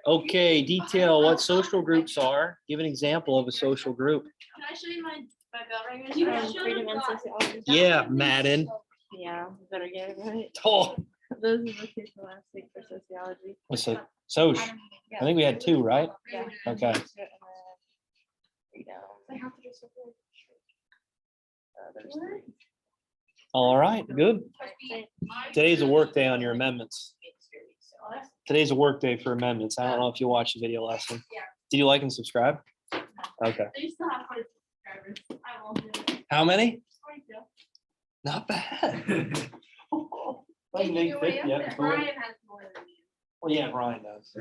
Okay, detail what social groups are. Give an example of a social group. Can I show you my bell ring? Freedom and sociology. Yeah, Madden. Yeah, better get it right. Oh, Those are the two from last week for sociology. what's it? Soch. I think we had two, right? Yeah. Okay. Freedom. All right, good. Today's a work day on your amendments. Today's a work day for amendments. I don't know if you watched the video lesson. Did you like and subscribe? Okay. They still have 100 subscribers. I won't do it. How many? 22. Not bad. Doesn't make Your way 50 up yet, there. but- Brian has more than you. Well, yeah, Brian does.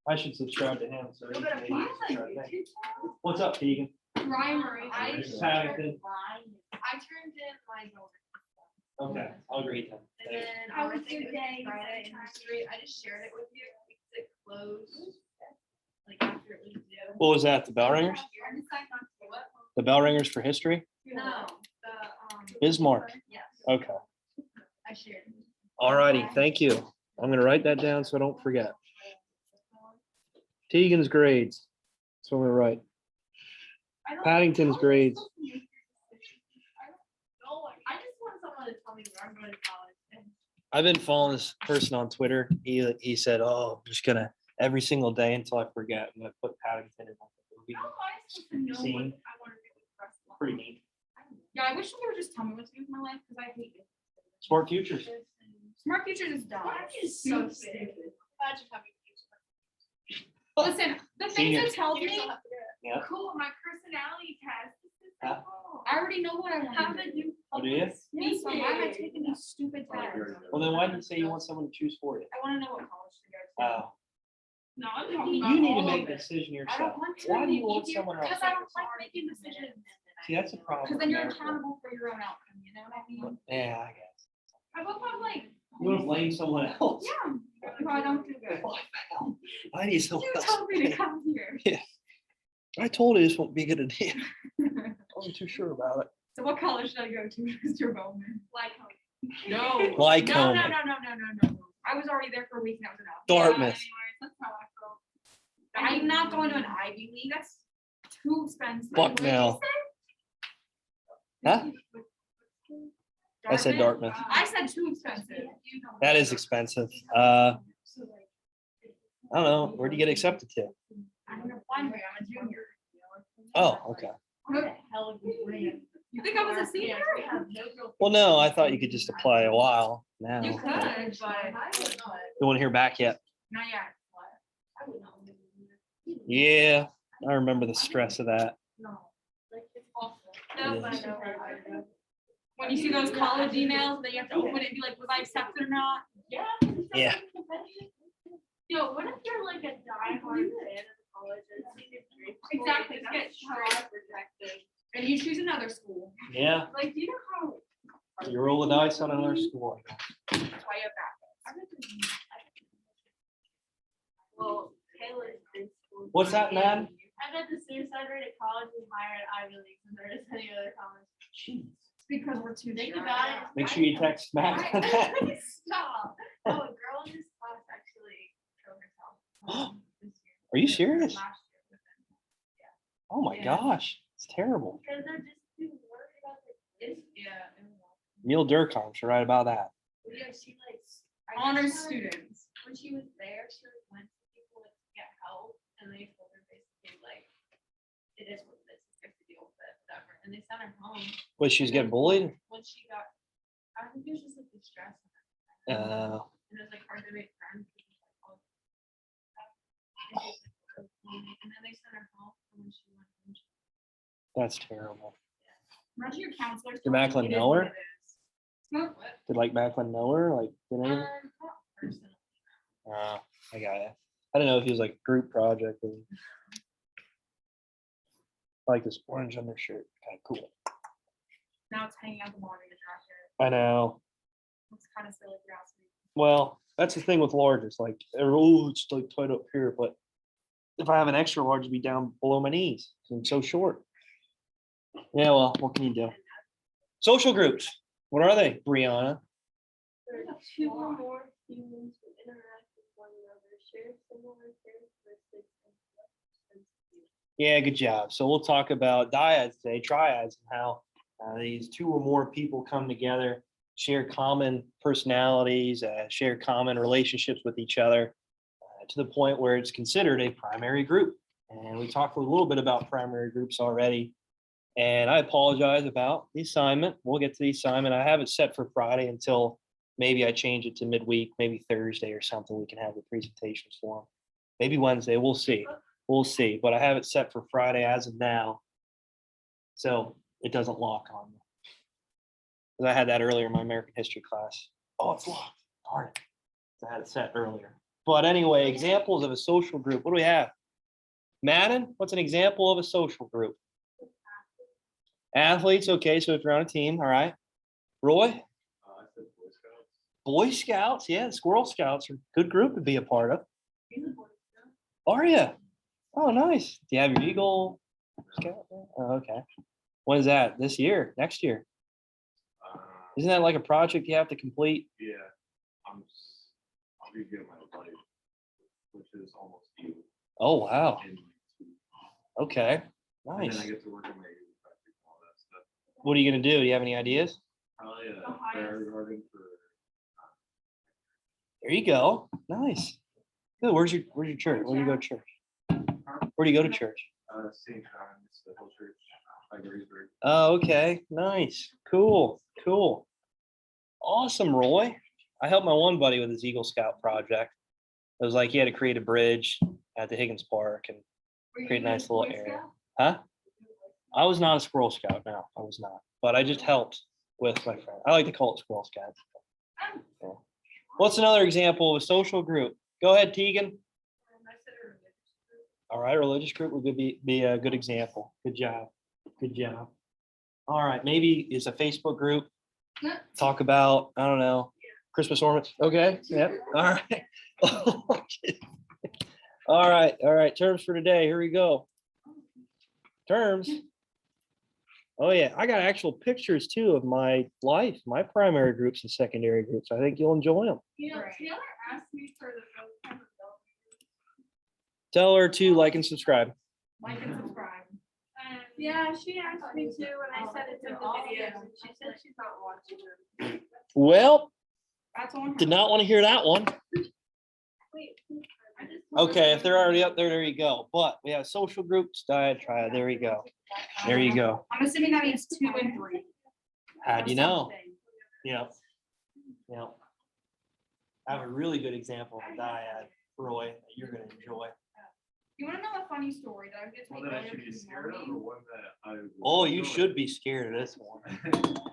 I should subscribe to him. So he But can if maybe Brian's on subscribe to me. YouTube channel, What's up, Tegan? Brian Murray. I Paddington. turned in my goal. Okay, I'll read them. And then How was I think your it was day? Friday in history. I just shared it with you because it closed. Like after it was due. What was that? The bell ringers? I decided not to what? The bell ringers for history? No, Bismarck. yes, Okay. I shared. All righty, thank you. I'm gonna write that down so I don't forget. Tegan's grades. That's what I'm gonna write. Paddington's grades. No, I just want someone to tell me where I'm going to college. And I've been following this person on Twitter. He said, "Oh, I'm just gonna every single day until I forget. I'm gonna put Paddington in like a movie." how am I supposed to know Scene. what I want to do with the rest of my Pretty life? neat. Yeah, I wish they would just tell me what to do with my life because I hate it. Smart futures. Smart Future is dumb. That is so stupid. Imagine having Listen, the things Senior. it tells me, Yeah. cool, my personality test. This is Huh? so cool. I already know what I How want to did do. you? Oh, do you? Yes, so why am I taking these stupid tests? Well, then why did you say you want someone to choose for you? I want to know what college to go to. Oh, No, I'm You talking you about need to all make of a it. decision I yourself. don't want to. Why do you want someone else? Because I don't like making decisions. See, that's a problem. Because then you're with America. accountable for your own outcome, you know what I mean? Yeah, I guess. I hope I'm like, You want to blame someone else? yeah, if I don't do good. I need someone You else. told me to come here. I told you this won't be a good idea. I wasn't too sure about it. So what college should I go to, Mr. Bowman? Like, No. Like No, home. no. I was already there for a week and that was enough. Dartmouth. anyways, that's how I felt. I'm not going to an Ivy League. That's too expensive. Bucknell. Huh? I said Dartmouth. I said too expensive. That is expensive. I don't know. Where do you get accepted to? I'm gonna find me. I'm a junior. Oh, okay. You think I was a senior? Well, no, I thought you could just apply a while now. You could, but You want to hear back yet? not yet. Yeah, I remember the stress of that. No, It but I is. know. When you see those college emails, that you have to open it and be like, was I accepted or not? Yeah. Yeah. Yo, what if you're like a diehard fan of college and Exactly, Just that's get tried rejected. And you choose another school. Yeah, Like, do you know how? you roll the dice on another school. That's why you have that. Well, Taylor's in school. What's that, man? I bet the suicide rate at college is higher at Ivy League than there is any other college. Jeez. It's because we're too Think shy. about it. Make sure you text Matt. Stop. Oh, a girl in this class actually killed herself. This year. Are you serious? Last year with them. Oh my Yeah. gosh, it's terrible. Because they're just too worried about their kids. Yeah. Neil Durkheim should write about that. Yeah, she like. Honor students. When she was there, she like went to people like to get help and they told her basically like, it is what it is, you have to deal with it, whatever. And they sent her home Was she was getting bullied? when she got, I think it was just like the stress. Uh, And it was like hard to make friends. because it's, like, all this stuff. And then they sent her home and when she went home. that's terrible. Imagine your counselors. Did Macklin know her? What? Did like Macklin know her? Like, did anyone? Not personally. I got it. I don't know if he was like a group project. Or... I like this orange undershirt. Kind of cool. Now it's hanging out the bottom of the jacket. I know. It's kind of silly if you ask me. Well, that's the thing with large. It's like, oh, it's like tight up here. But if I have an extra large, it'd be down below my knees. 'Cause I'm so short. Yeah, well, what can you do? Social groups. What are they, Brianna? There are two or more humans with interact with one another, share similar characteristics and Yeah, good job. So we'll talk about dyads today, triads, and how these two or more people come together, share common personalities, share common relationships with each other to the point where it's considered a primary group. And we talked a little bit about primary groups already. And I apologize about the assignment. We'll get to the assignment. I have it set for Friday until maybe I change it to midweek, maybe Thursday or something. We can have the presentations for them. Maybe Wednesday. We'll see. We'll see. But I have it set for Friday as of now. So it doesn't lock on me. Because I had that earlier in my American history class. Oh, it's locked. Darn it. So I had it set earlier. But anyway, examples of a social group. What do we have? Madden, what's an example of a social group? Athletes, okay, so if you're on a team, all right. Roy? I said Boy Scouts. Boy Scouts, yeah, Squirrel Scouts are a good group to be a part of. Are you? Oh, nice. Do you have your Eagle Scout? Oh, okay. When is that? This year? Next year? Isn't that like a project you have to complete? Yeah, I'll be getting my buddy, which is almost due. Oh, wow. in 2 weeks. Okay, And nice. then I get to work on my Eagle project and all that stuff. What are you gonna do? Do you have any ideas? Probably a fair garden for There you go. Nice. Good. Where's your church? Where do you go to church? Where do you go to church? St. John's, the whole church by Gettysburg. Oh, okay. Nice. Cool. Cool. Awesome, Roy. I helped my one buddy with his Eagle Scout project. It was like he had to create a bridge at the Higgins Park and create a nice little area. Huh? I was not a Squirrel Scout. No, I was not. But I just helped with my friend. I like to call it Squirrel Scouts. Yeah. What's another example of a social group? Go ahead, Tegan. All right, a religious group would be a good example. Good job. Good job. All right, maybe it's a Facebook group. Talk about, I don't know, Christmas ornaments. Okay, yeah, all right. All right, all right, terms for today. Here we go. Terms. Oh yeah, I got actual pictures too of my life, my primary groups and secondary groups. I think you'll enjoy them. You know, Taylor asked me for the kind of Tell her to like and subscribe. Like and subscribe. Yeah, she asked me to when I said it's in the videos, and she said she's not watching them. Well, That's on. did not want to hear that one. Wait, I just. Okay, if they're already up there, there you go. But we have social groups, diet, triad. There you go. There you go. I'm assuming that means 2 and 3. How do you know? Something. Yep. Yep. I have a really good example of a dyad, Roy, that you're gonna enjoy. You want to know a funny story that I get to One make that I earlier should be this scared of, or morning? one that I. Oh, you should be scared of this one.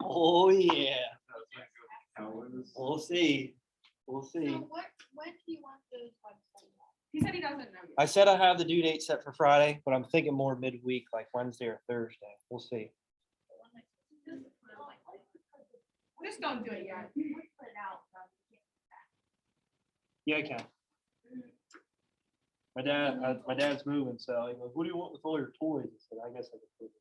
Oh, yeah. We'll see. We'll see. So when do you want those websites? He said he doesn't know yet. I said I have the due date set for Friday, but I'm thinking more midweek, like Wednesday or Thursday. We'll see. Just don't do it yet. Yeah, I can. My dad's moving, so he goes, "What do you want with all your toys?" I said, "I guess I could put it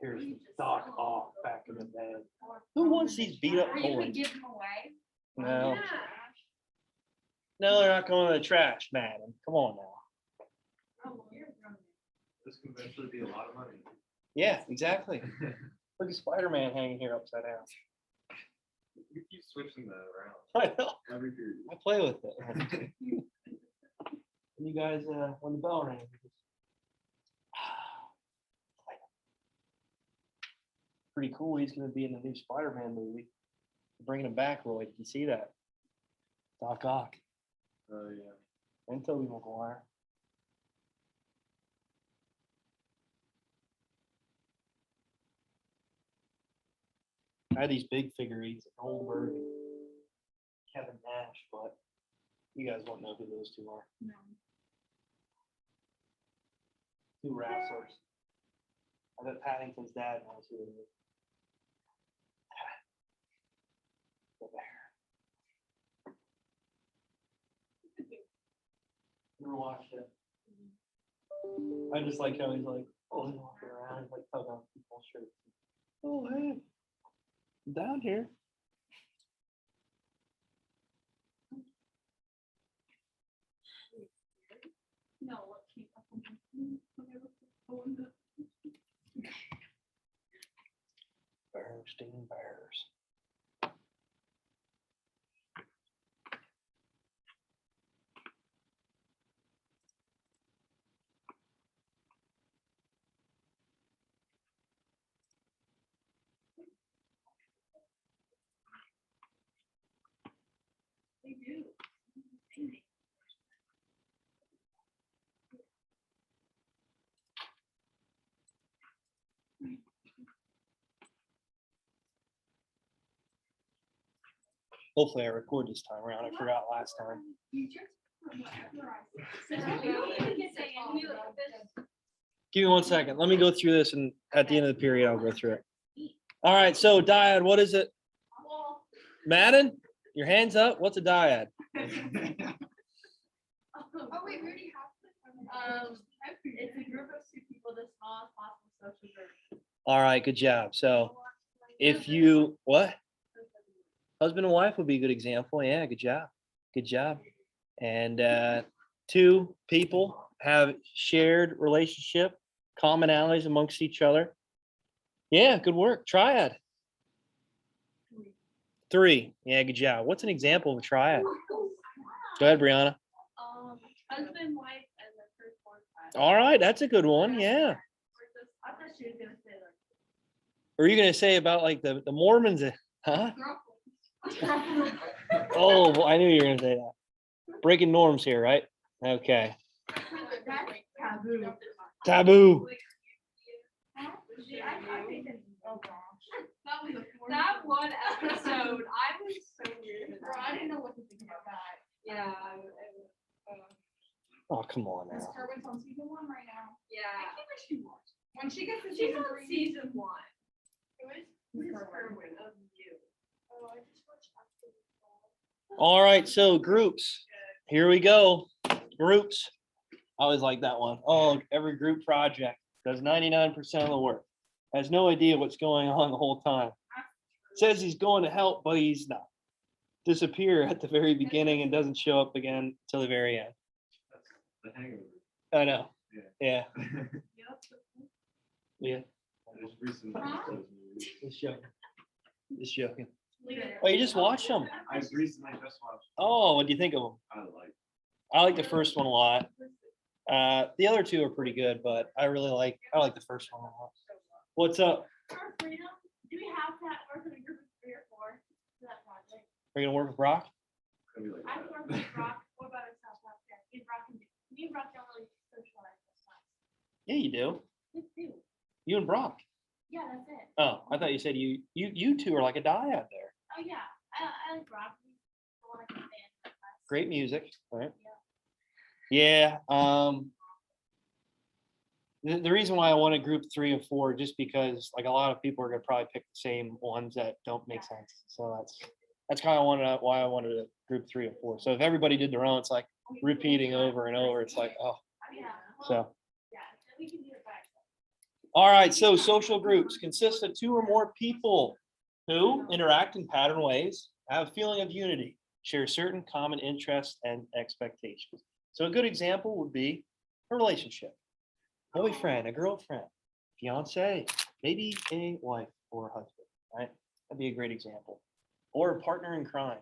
there." Here's Doc off back in the day. Who wants these beat up Or you could toys? give them away. No, no, they're not going to the trash, madam. Come on now. This can eventually be a lot of money. Yeah, exactly. Look at Spider-Man hanging here upside down. You keep switching that around I know. every period. I play with it. You guys, when the bell rang. Pretty cool. He's going to be in the new Spider-Man movie. Bringing him back, Roy. Did you see that? Doc Ock Oh, yeah. and Tobey Maguire. I had these big figurines, Goldberg, and Kevin Nash, but you guys won't know who those two are. No. Two wrestlers. I bet Paddington's dad knows who it is. The bear. Never watched it. I just like how he's like, oh, he's walking around, he's like tugging on people's shirts. Oh, hey, I'm down here. Hopefully I record this time around. I forgot last time. Give me 1 second. Let me go through this, and at the end of the period, I'll go through it. All right, so dyad, what is it? Madden, your hands up. What's a dyad? Oh, wait, we already have. It's a group of two people, the smallest possible social group. All right, good job. So if you, what? Husband and wife would be a good example. Yeah, good job. Good job. And two people have shared relationship, commonalities amongst each other. Yeah, good work. Triad. Three. Yeah, good job. What's an example of a triad? Go ahead, Brianna. Husband, wife, and the first one. All right, that's a good one. Yeah. I thought she was gonna say like. Or are you gonna say about like the Mormons? Huh? Oh, well, I knew you were gonna say that. Breaking norms here, right? Okay. Taboo. Taboo. That one episode, I was so weird. I didn't know what to think about that. Yeah. Oh, come on now. Kerwin's on season 1 right now. Yeah. When she gets to She's season on 3. season 1. Who's Kerwin of you? Oh, I just watched. All right, so groups. Here we go. Groups. I always like that one. Oh, every group project does 99% of the work. Has no idea what's going on the whole time. Says he's going to help, but he's not. Disappear at the very beginning and doesn't show up again till the very end. That's the hangover. I know. Yeah. Yeah. Yeah. There's recent episodes. Just joking. Just joking. Oh, you just watched them. I recently just watched. Oh, what do you think of them? I like the first one a lot. The other two are pretty good, but I like the first one a lot. What's up? For freedom, do we have to work in a group of 3 or 4 for that project? Are you gonna work with Brock? I can work with Brock. What about ourselves out there? Me and Brock don't really socialize this much. Yeah, you do. We do. You and Brock. Yeah, that's it. Oh, I thought you said you two are like a dyad there. Oh, yeah. I like Brock. He's the one I can stand. Great music, right? Yeah. The reason why I wanted group 3 and 4, just because like a lot of people are gonna probably pick the same ones that don't make sense. So that's kind of why I wanted a group 3 and 4. So if everybody did their own, it's like repeating over and over. It's like, oh, Yeah. so. Yeah, we can do it back. All right, so social groups consist of 2 or more people who interact in pattern ways, have a feeling of unity, share certain common interests and expectations. So a good example would be a relationship. Boyfriend, a girlfriend, fiance, maybe a wife or a husband, right? That'd be a great example. Or a partner in crime.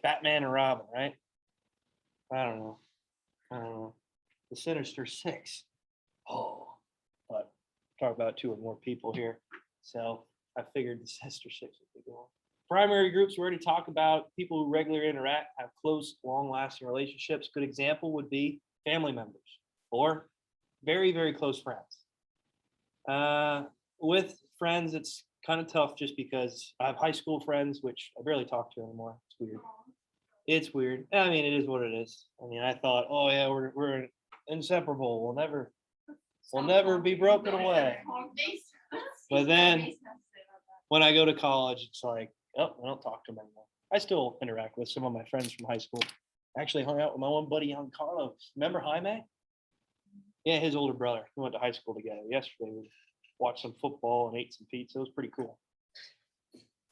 Batman and Robin, right? I don't know. The Sinister Six. Oh, but talk about 2 or more people here. So I figured the Sinister Six would be good. Primary groups, we already talked about people who regularly interact, have close, long-lasting relationships. Good example would be family members or very, very close friends. With friends, it's kind of tough just because I have high school friends, which I barely talk to anymore. It's weird. It's weird. I mean, it is what it is. I mean, I thought, oh yeah, we're inseparable. We'll never be broken away. But then when I go to college, it's like, oh, I don't talk to them anymore. I still interact with some of my friends from high school. I actually hung out with my one buddy, young Carlos. Remember Jaime? Yeah, his older brother. We went to high school together. Yesterday, we watched some football and ate some pizza. It was pretty cool.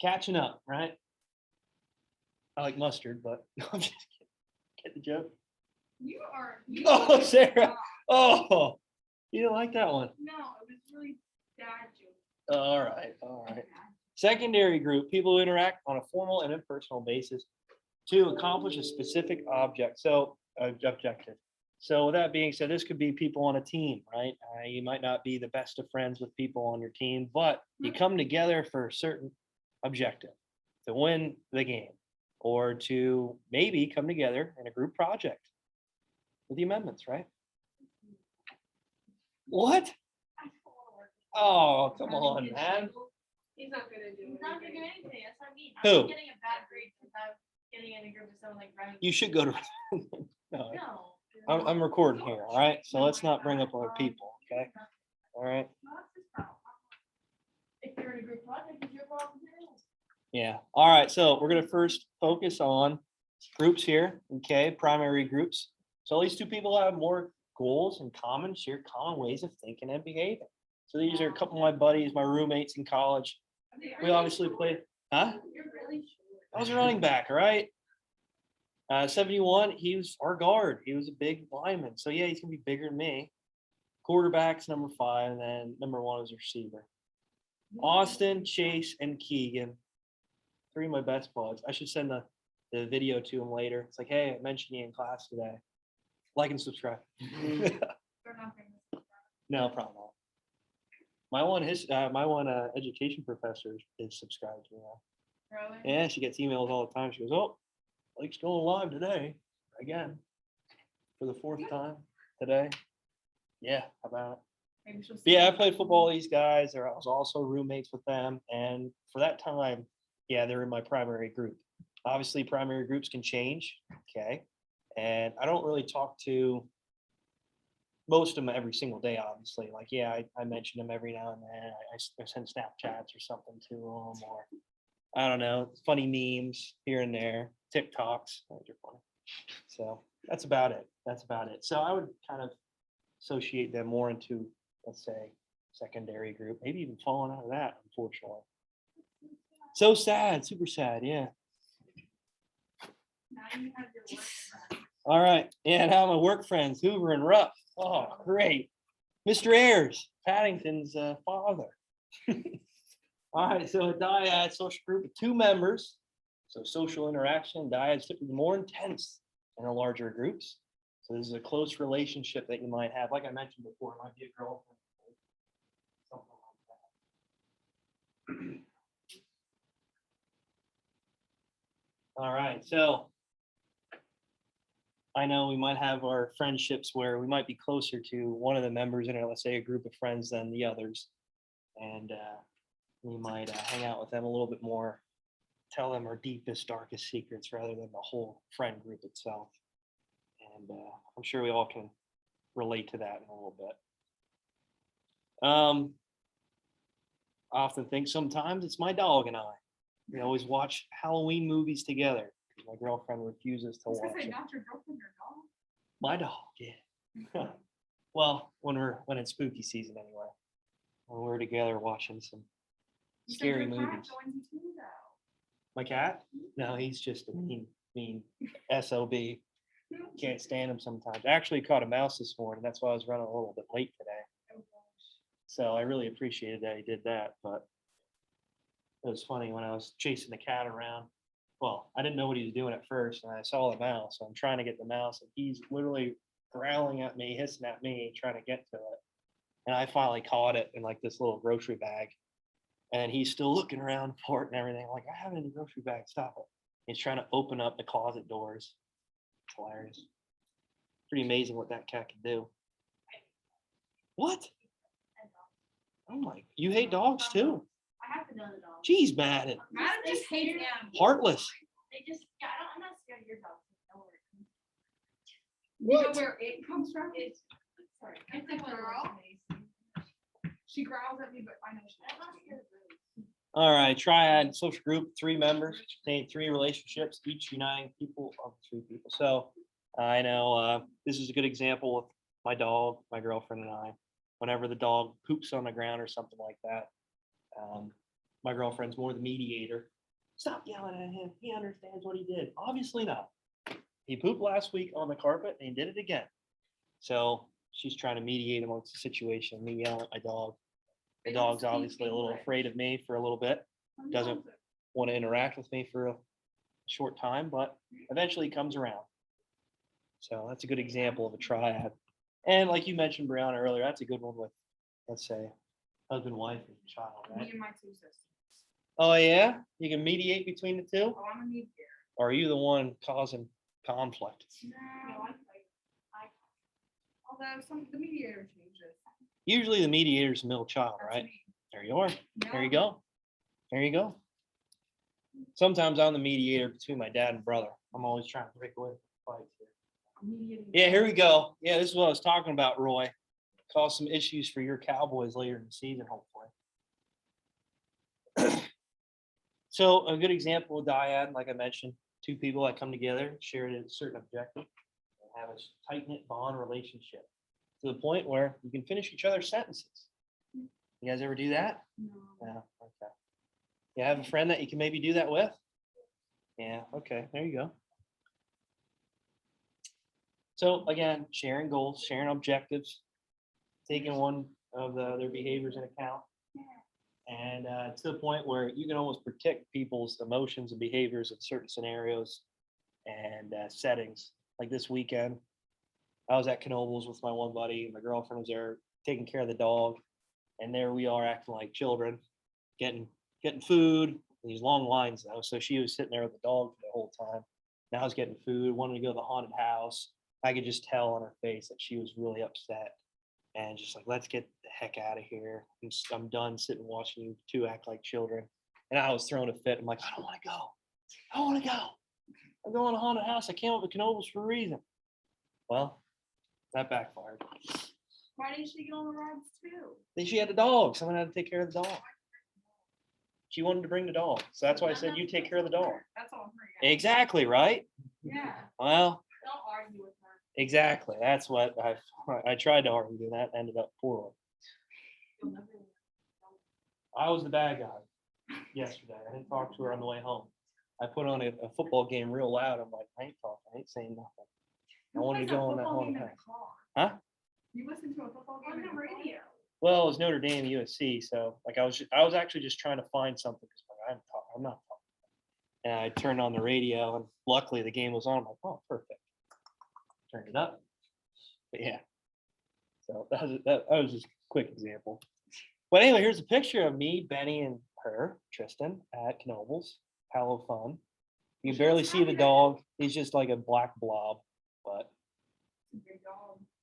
Catching up, right? I like mustard, but no, I'm just kidding. Get the joke? You are. Oh, Sarah. Oh, you didn't like that one. No, it was really bad joke. All right, all right. Secondary group, people who interact on a formal and impersonal basis to accomplish a specific objective. So with that being said, this could be people on a team, right? You might not be the best of friends with people on your team, but you come together for a certain objective to win the game or to maybe come together in a group project with the amendments, right? What? Oh, come on, man. He's not gonna do He's not gonna do anything. anything, that's what I mean. Who? I'm getting a bad grade without getting in a group with someone like running. You should go to. No, No. I'm recording here, all right? So let's not bring up other people, okay? All right? Well, that's his problem. If you're in a group project, it's your problem too. Yeah. All right. So we're gonna first focus on groups here, okay? Primary groups. So these two people have more goals in common, share common ways of thinking and behaving. So these are a couple of my buddies, my roommates in college. We obviously played, huh? You're really short. I was a running back, all right? 71, he was our guard. He was a big lineman. So yeah, he's gonna be bigger than me. Quarterback's number 5, and then number 1 is receiver. Austin, Chase, and Keegan. 3 of my best buds. I should send the video to him later. It's like, hey, I mentioned you in class today. Like and subscribe. They're not famous. No, probably not. My one education professor is subscribed to me now. Really? Yeah, she gets emails all the time. She goes, "Oh, Lake's going live today again for the 4th time today." Yeah, how about it? Maybe she'll But see yeah, I you. played football with these guys. I was also roommates with them, and for that time, yeah, they're in my primary group. Obviously, primary groups can change, okay? And I don't really talk to most of them every single day, obviously. Like, yeah, I mention them every now and then. I send Snapchats or something to them, or I don't know, funny memes here and there, TikToks. Those are funny. So that's about it. That's about it. So I would kind of associate them more into, let's say, secondary group, maybe even falling out of that, unfortunately. So sad, super sad, yeah. Now you have your work. All right, yeah, now my work friends, Hoover and Ruff. Oh, great. Mr. Ayers, Paddington's father. All right, so a dyad social group with 2 members. So social interaction, dyads typically more intense in the larger groups. So this is a close relationship that you might have. Like I mentioned before, it might be a girlfriend. Something like that. All right, so I know we might have our friendships where we might be closer to one of the members in it, let's say a group of friends than the others. And we might hang out with them a little bit more, tell them our deepest, darkest secrets rather than the whole friend group itself. And I'm sure we all can relate to that in a little bit. I often think sometimes it's my dog and I. We always watch Halloween movies together. My girlfriend refuses to I was gonna watch say, it. not your girlfriend, your dog. My dog, yeah. Well, when it's spooky season anyway. When we're together watching some You said scary your cat movies. joins you too, though. My cat? No, he's just a mean SOB. Can't stand him sometimes. I actually caught a mouse this morning. That's why I was running a little bit late today. So I really appreciated that he did that, but it was funny when I was chasing the cat around. Well, I didn't know what he was doing at first, and I saw the mouse. So I'm trying to get the mouse, and he's literally growling at me, hissing at me, trying to get to it. And I finally caught it in like this little grocery bag. And he's still looking around for it and everything. I'm like, I have it in the grocery bag. Stop it. He's trying to open up the closet doors. It's hilarious. Pretty amazing what that cat can do. What? Oh my, you hate dogs too? I have to know the dog. Jeez, Madden. Madam just hates animals. Heartless. They just, yeah, I'm not scared of your dog. I know where it comes You know where it comes from? from. It's, sorry. It's a girl. She growls at me, but I know she I'm not loves me. scared of birds. All right, Triad social group, 3 members, contain 3 relationships, each uniting people of 3 people. So I know this is a good example with my dog, my girlfriend, and I. Whenever the dog poops on the ground or something like that, my girlfriend's more the mediator. Stop yelling at him. He understands what he did. Obviously not. He pooped last week on the carpet and he did it again. So she's trying to mediate amongst the situation, me yelling at my dog. The dog's obviously a little afraid of me for a little bit. Doesn't want to interact with me for a short time, but eventually comes around. So that's a good example of a triad. And like you mentioned, Brianna, earlier, that's a good one with, let's say, husband, wife, and child, Me right? and my 2 sisters. Oh, yeah? You can mediate between the 2? Oh, I'm a mediator. Or are you the one causing conflict? No, although the mediator changes. Usually the mediator's the middle child, That's right? me. There you are. There you No, go. There you go. Sometimes I'm the mediator between my dad and brother. I'm always trying to break away from fights here. Yeah, here we go. Yeah, this is what I was talking about, Roy. Cause some issues for your Cowboys later in the season, hopefully. So a good example of dyad, like I mentioned, two people that come together, share a certain objective, and have a tight-knit bond relationship to the point where you can finish each other's sentences. You guys ever do that? No. Okay. You have a friend that you can maybe do that with? Yeah, okay, there you go. So again, sharing goals, sharing objectives, taking one of their behaviors in account. And to the point where you can almost predict people's emotions and behaviors in certain scenarios and settings. Like this weekend, I was at Knoebels with my one buddy. My girlfriend was there taking care of the dog, and there we are acting like children, getting food. These long lines though, so she was sitting there with the dog for the whole time. And I was getting food, wanted to go to the haunted house. I could just tell on her face that she was really upset. And just like, let's get the heck out of here. I'm done sitting watching you two act like children. And I was throwing a fit. I'm like, I don't want to go. I don't want to go. I'm going to a haunted house. I came up with Knoebels for a reason. Well, that backfired. Why didn't she get on the rides too? Then she had the dog. Someone had to take care of the dog. She wanted to bring the dog. So that's why I said you take care of the dog. That's all her. Exactly, right? Yeah, Well, don't argue with her. exactly. That's what I tried to argue, and that ended up poorly. I was the bad guy yesterday. I didn't talk to her on the way home. I put on a football game real loud. I'm like, I ain't talking. I ain't saying nothing. I wanted to go on that haunted house. Huh? You listen to a football game on the radio. Well, it was Notre Dame USC, so like I was actually just trying to find something because I'm not talking. And I turned on the radio, and luckily the game was on. I'm like, oh, perfect. Turned it up. But yeah. So that was just a quick example. But anyway, here's a picture of me, Benny, and her, Tristan, at Knoebels. Hello fun. You can barely see the dog. He's just like a black blob. But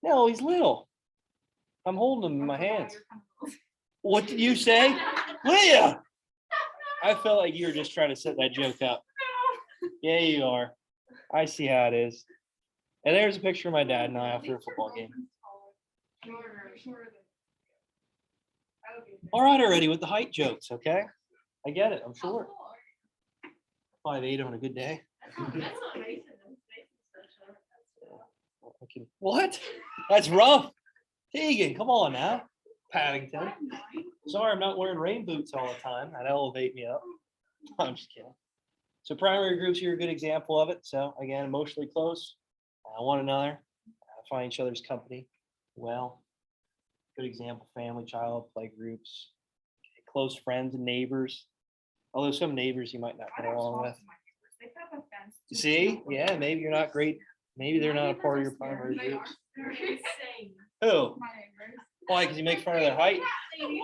no, he's little. I'm holding him in my hands. What did you say? Leah! I felt like you were just trying to set that joke up. Yeah, you are. I see how it is. And there's a picture of my dad and I after a football game. All right already with the height jokes, okay? I get it, I'm short. 5'8" on a good day. That's not Mason. What? That's rough. Tegan, come on now. Paddington. Sorry, I'm not wearing rain boots all the time. That elevate me up. I'm just kidding. So primary groups here are a good example of it. So again, emotionally close, one another, find each other's company. Well, good example, family, child, play groups, close friends and neighbors. Although some neighbors you might not get along with. You see? Yeah, maybe you're not great. Maybe they're not a part of your primary groups. Who? Why? Because you make fun of their height?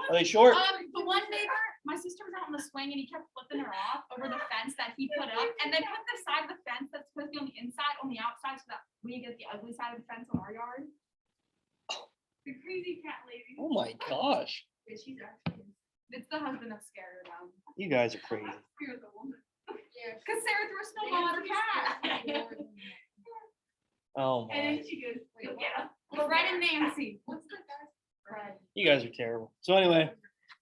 Are they short? The one neighbor, my sister was out on the swing and he kept flipping her off over the fence that he put up. And they put the side of the fence that's supposed to be on the inside, on the outside, so that we get the ugly side of the fence on our yard. The crazy cat lady. Oh my gosh. Yeah, she's actually. It's the husband that's scared her down. You guys are crazy. You're the woman. Yeah. Because Sarah threw a snowball at her cat. Oh And my. then she goes, go get him. Loretta and Nancy. What's the guy's friend? You guys are terrible. So anyway,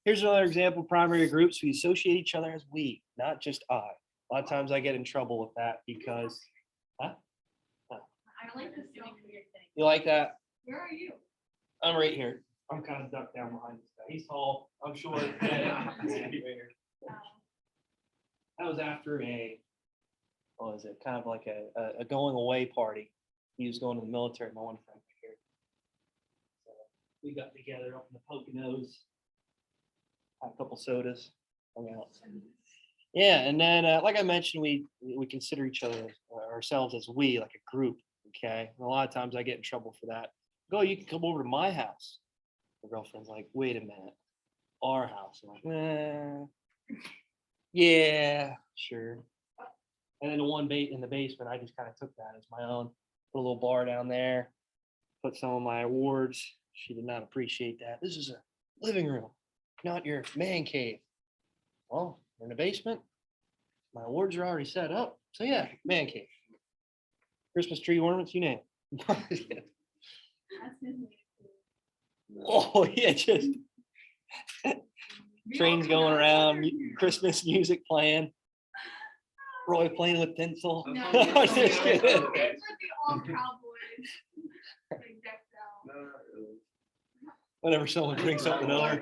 here's another example of primary groups. We associate each other as we, not just I. A lot of times I get in trouble with that because, I like this song. you like that? Where are you? I'm right here. I'm kind of ducked down behind this guy. He's tall. I'm short. Yeah, right here. That was after what was it? Kind of like a going away party. He was going to the military, my one friend here. So we got together up in the Poconos, had a couple sodas, hung out. Yeah, and then like I mentioned, we consider each other ourselves as we, like a group. Okay, and a lot of times I get in trouble for that. Go, you can come over to my house. My girlfriend's like, wait a minute, our house. I'm like, yeah, sure. And then the one bait in the basement, I just kind of took that as my own. Put a little bar down there, put some of my awards. She did not appreciate that. This is a living room, not your man cave. Well, in the basement. My awards are already set up. So yeah, man cave. Christmas tree ornaments, you name it. That's his name. Oh, yeah, just trains going around, Christmas music playing. Roy playing with tinsel. No, I'm just it's kidding. would be all cowboys. Like decked out. No, not really. Whenever someone brings something over,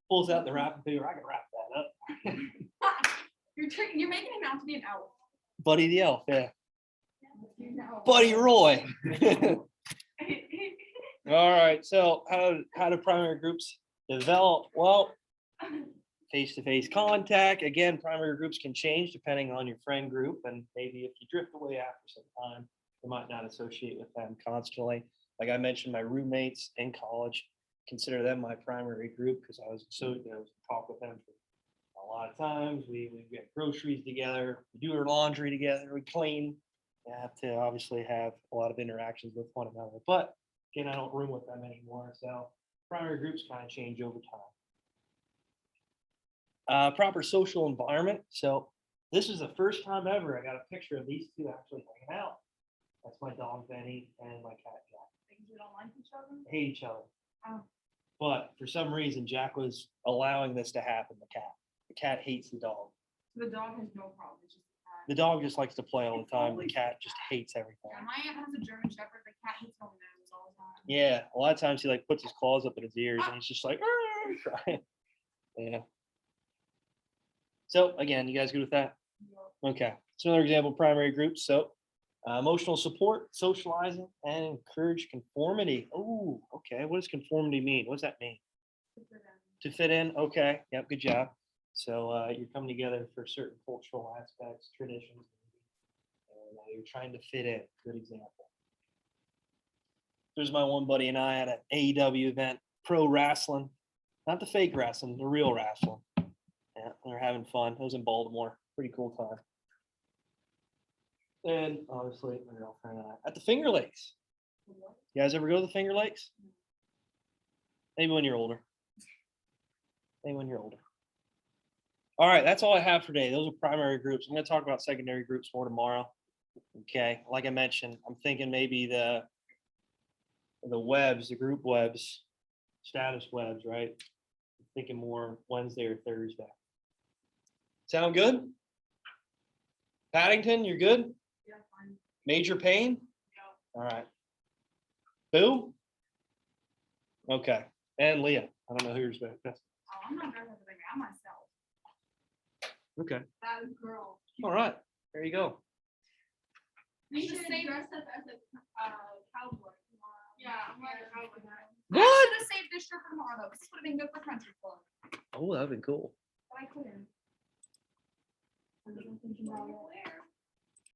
pulls out the wrapping paper, I can wrap that up. You're making him out to be an elf. Buddy the elf, yeah. You know. Buddy Roy. All right, so how do primary groups develop? Well, face-to-face contact. Again, primary groups can change depending on your friend group, and maybe if you drift away after some time, you might not associate with them constantly. Like I mentioned, my roommates in college, consider them my primary group because I was talk with them for a lot of times. We get groceries together, we do our laundry together, we clean. You have to obviously have a lot of interactions with one another, but again, I don't room with them anymore, so primary groups kind of change over time. Proper social environment. So this is the first time ever I got a picture of these two actually hanging out. That's my dog Benny and my cat Jack. Because we don't like each other. They hate each other. Oh. But for some reason, Jack was allowing this to happen. The cat hates the dog. The dog has no problem. It's just the cat. The dog just likes to play all the time. The cat just hates everything. Yeah, my aunt has a German Shepherd. The cat hates going nose all the time. Yeah, a lot of times he like puts his claws up in his ears and he's just like, crying. Yeah. So again, you guys good with that? Okay. So another example of primary groups. So emotional support, socializing, and encourage conformity. Oh, okay. What does conformity mean? What does that mean? To fit in. Okay. Yep. Good job. So you're coming together for certain cultural aspects, traditions, and you're trying to fit in. Good example. There's my one buddy and I at an AEW event, pro wrestling, not the fake wrestling, the real wrestling. Yeah, they're having fun. It was in Baltimore. Pretty cool time. And obviously, my girlfriend and I at the Finger Lakes. You guys ever go to the Finger Lakes? Maybe when you're older. Maybe when you're older. All right, that's all I have for today. Those are primary groups. I'm going to talk about secondary groups more tomorrow. Okay, like I mentioned, I'm thinking maybe the webs, the group webs, status webs, right? I'm thinking more Wednesday or Thursday. Sound good? Paddington, you're good? Yeah, fine. Major pain? Yeah. All right. Boo? Okay. And Leah. I don't know who yours is. Oh, I'm not good at everything. I'm myself. Okay. That was girl. All right. There you go. You You should should save. dress up as a cowboy tomorrow. Yeah, I'm like a cowboy now. What? I should have saved this trip for tomorrow though. 'Cause this would have been good for country club, Oh, that'd be cool. but I couldn't. What are you wear?